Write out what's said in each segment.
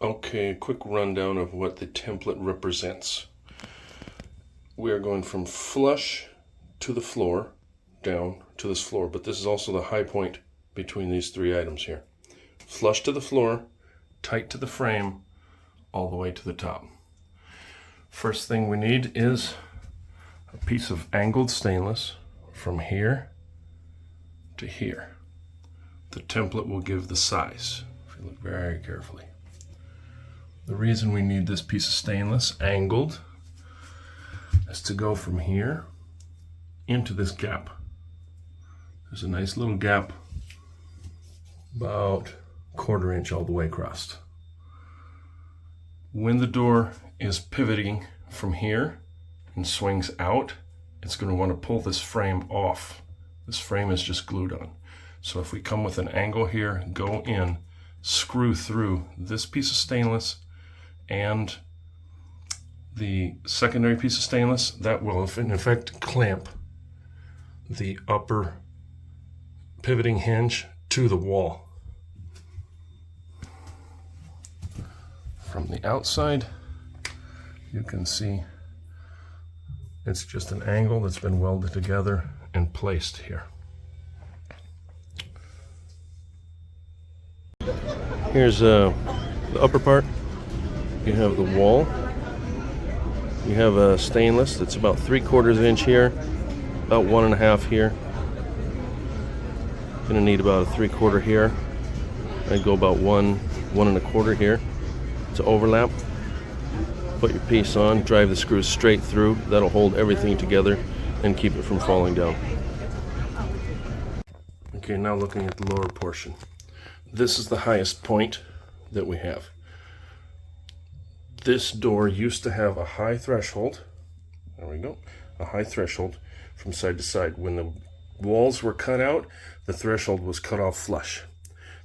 Okay, a quick rundown of what the template represents. We are going from flush to the floor, down to this floor, but this is also the high point between these three items here. Flush to the floor, tight to the frame, all the way to the top. First thing we need is a piece of angled stainless from here to here. The template will give the size, if you look very carefully. The reason we need this piece of stainless angled is to go from here into this gap. There's a nice little gap about 1/4 inch all the way across. When the door is pivoting from here and swings out, it's going to want to pull this frame off. This frame is just glued on. So if we come with an angle here, go in, screw through this piece of stainless and the secondary piece of stainless, that will in effect clamp the upper pivoting hinge to the wall. From the outside, you can see it's just an angle that's been welded together and placed here. Here's the upper part. You have the wall. You have a stainless that's about 3/4 inch here, about 1.5 here. Gonna need about a 3/4 here. I'd go about 1.25 here to overlap. Put your piece on, drive the screws straight through. That'll hold everything together and keep it from falling down. Okay, now looking at the lower portion. This is the highest point that we have. This door used to have a high threshold. There we go. A high threshold from side to side. When the walls were cut out, the threshold was cut off flush.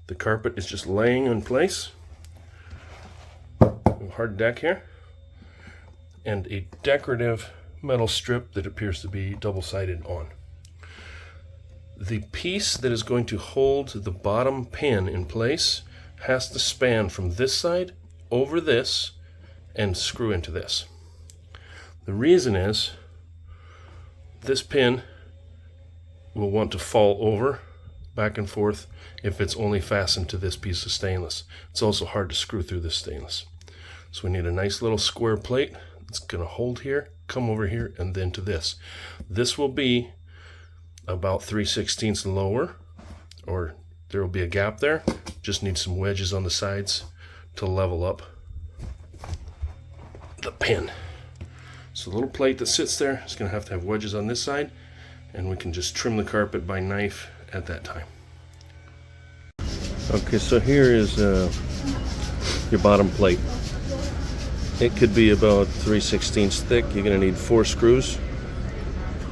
The carpet is just laying in place. Hard deck here. And a decorative metal strip that appears to be double-sided on. The piece that is going to hold the bottom pin in place has to span from this side over this and screw into this. The reason is this pin will want to fall over back and forth if it's only fastened to this piece of stainless. It's also hard to screw through this stainless. So we need a nice little square plate that's going to hold here, come over here, and then to this. This will be about 3/16 lower, or there will be a gap there. Just need some wedges on the sides to level up the pin. So the little plate that sits there is going to have wedges on this side, and we can just trim the carpet by knife at that time. Okay, so here is your bottom plate. It could be about 3/16 thick. You're going to need 4 screws.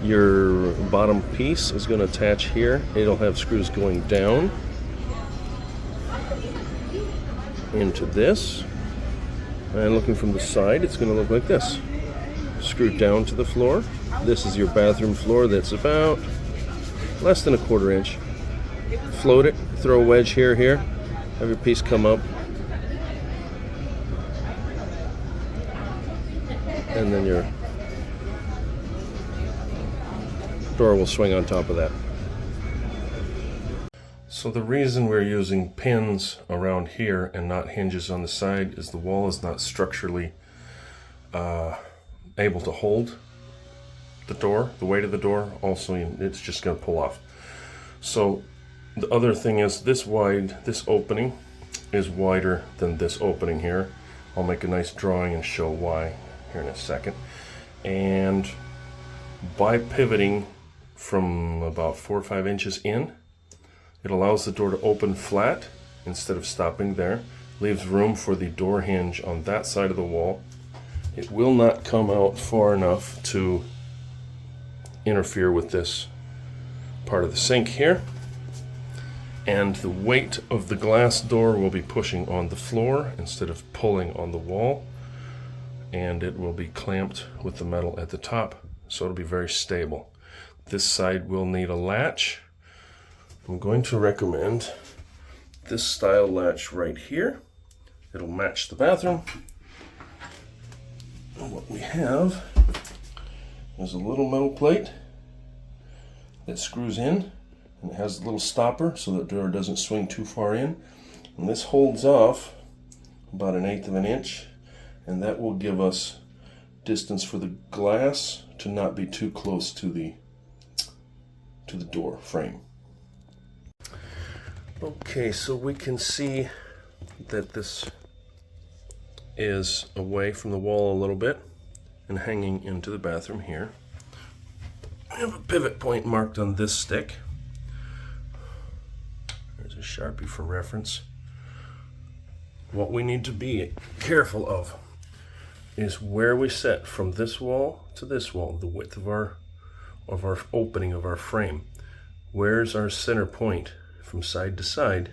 Your bottom piece is going to attach here. It'll have screws going down into this. And looking from the side, it's going to look like this. Screw down to the floor. This is your bathroom floor that's about less than 1/4 inch. Float it, throw a wedge here, have your piece come up. And then your door will swing on top of that. So the reason we're using pins around here and not hinges on the side is the wall is not structurally able to hold the door, the weight of the door. Also, it's just going to pull off. So the other thing is this opening is wider than this opening here. I'll make a nice drawing and show why here in a second. And by pivoting from about 4 or 5 inches in, it allows the door to open flat instead of stopping there. Leaves room for the door hinge on that side of the wall. It will not come out far enough to interfere with this part of the sink here. And the weight of the glass door will be pushing on the floor instead of pulling on the wall. And it will be clamped with the metal at the top, so it'll be very stable. This side will need a latch. I'm going to recommend this style latch right here. It'll match the bathroom. And what we have is a little metal plate that screws in, and it has a little stopper so that the door doesn't swing too far in. And this holds off about 1/8 of an inch, and that will give us distance for the glass to not be too close to the door frame. Okay, so we can see that this is away from the wall a little bit and hanging into the bathroom here. I have a pivot point marked on this stick. There's a Sharpie for reference. What we need to be careful of is where we set from this wall to this wall, the width of our opening of our frame. Where's our center point from side to side?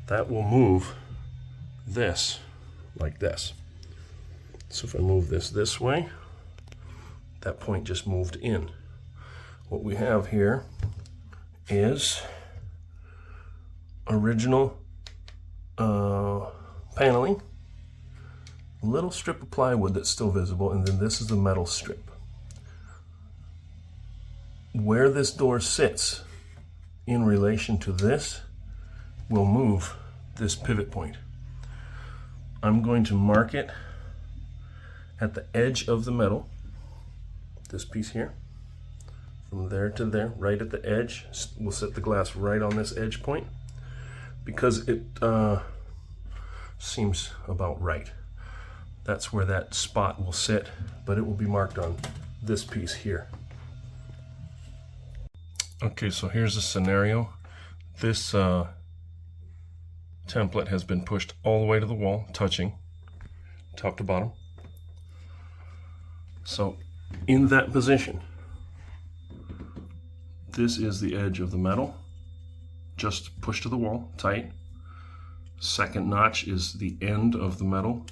That will move this like this. So if I move this way, that point just moved in. What we have here is original paneling, a little strip of plywood that's still visible, and then this is the metal strip. Where this door sits in relation to this will move this pivot point. I'm going to mark it at the edge of the metal, this piece here, from there to there, right at the edge. We'll set the glass right on this edge point because it seems about right. That's where that spot will sit, but it will be marked on this piece here. Okay, so here's a scenario. This template has been pushed all the way to the wall, touching top to bottom. So in that position, this is the edge of the metal, just pushed to the wall, tight. Second notch is the end of the metal.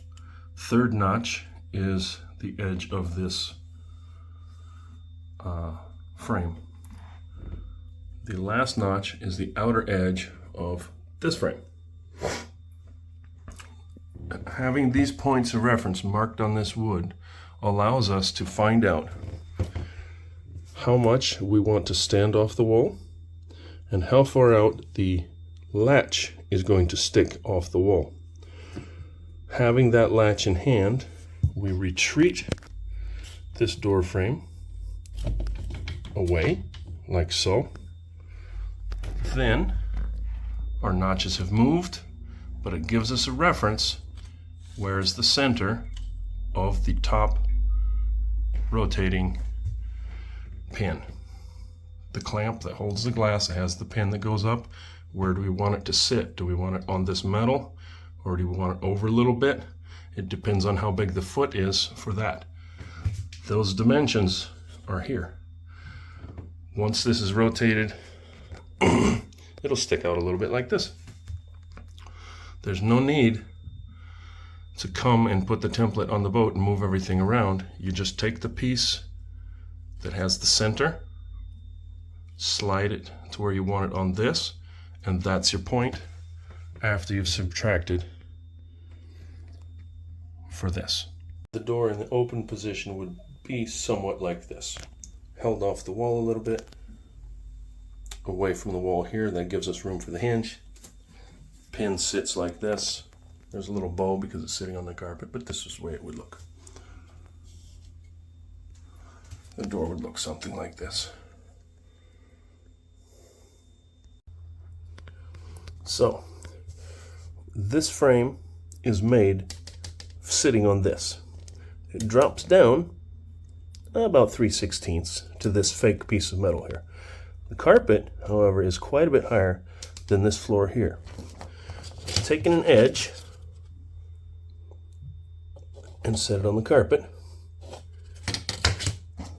Third notch is the edge of this frame. The last notch is the outer edge of this frame. Having these points of reference marked on this wood allows us to find out how much we want to stand off the wall and how far out the latch is going to stick off the wall. Having that latch in hand, we retreat this door frame away, like so. Then our notches have moved, but it gives us a reference where is the center of the top rotating pin. The clamp that holds the glass has the pin that goes up. Where do we want it to sit? Do we want it on this metal, or do we want it over a little bit? It depends on how big the foot is for that. Those dimensions are here. Once this is rotated, it'll stick out a little bit like this. There's no need to come and put the template on the boat and move everything around. You just take the piece that has the center, slide it to where you want it on this, and that's your point after you've subtracted for this. The door in the open position would be somewhat like this. Held off the wall a little bit, away from the wall here. That gives us room for the hinge. Pin sits like this. There's a little bow because it's sitting on the carpet, but this is the way it would look. The door would look something like this. So, this frame is made sitting on this. It drops down about 3/16 to this fake piece of metal here. The carpet, however, is quite a bit higher than this floor here. Taking an edge and set it on the carpet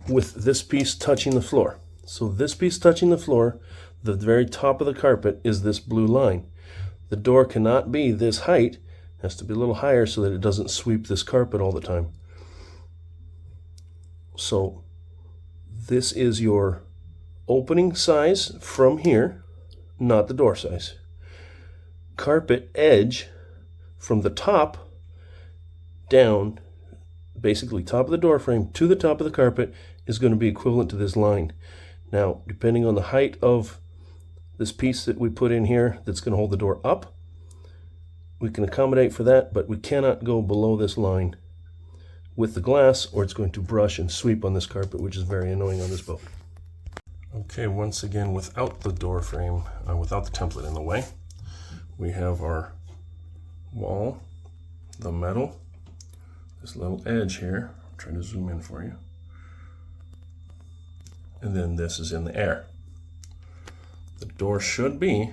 with this piece touching the floor. So this piece touching the floor, the very top of the carpet is this blue line. The door cannot be this height, it has to be a little higher so that it doesn't sweep this carpet all the time. So this is your opening size from here, not the door size. Carpet edge from the top down, basically top of the door frame to the top of the carpet, is going to be equivalent to this line. Now, depending on the height of this piece that we put in here that's going to hold the door up, we can accommodate for that, but we cannot go below this line with the glass, or it's going to brush and sweep on this carpet, which is very annoying on this boat. Okay, once again, without the door frame, without the template in the way, we have our wall, the metal, this little edge here. I'm trying to zoom in for you. And then this is in the air. The door should be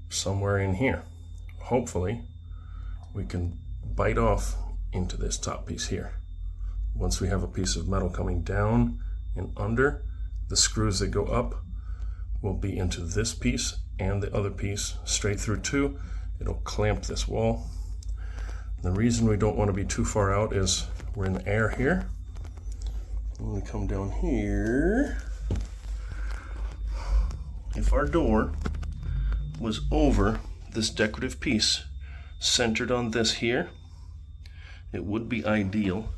somewhere in here. Hopefully, we can bite off into this top piece here. Once we have a piece of metal coming down and under, the screws that go up will be into this piece and the other piece straight through too. It'll clamp this wall. The reason we don't want to be too far out is we're in the air here. When we come down here, if our door was over this decorative piece, centered on this here, it would be ideal,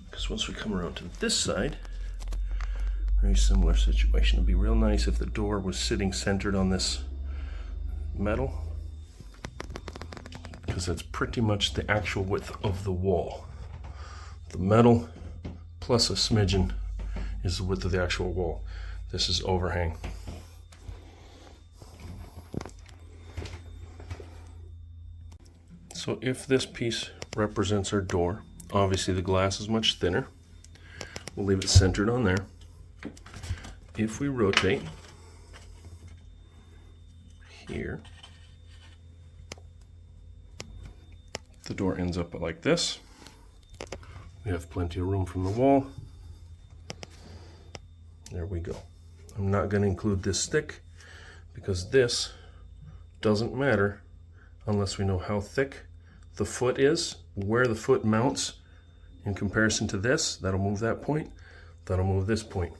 because once we come around to this side, very similar situation. It'd be real nice if the door was sitting centered on this metal, because that's pretty much the actual width of the wall. The metal plus a smidgen is the width of the actual wall. This is overhang. So if this piece represents our door, obviously the glass is much thinner. We'll leave it centered on there. If we rotate here, the door ends up like this. We have plenty of room from the wall. There we go. I'm not going to include this stick because this doesn't matter unless we know how thick the foot is, where the foot mounts in comparison to this. That'll move that point, that'll move this point.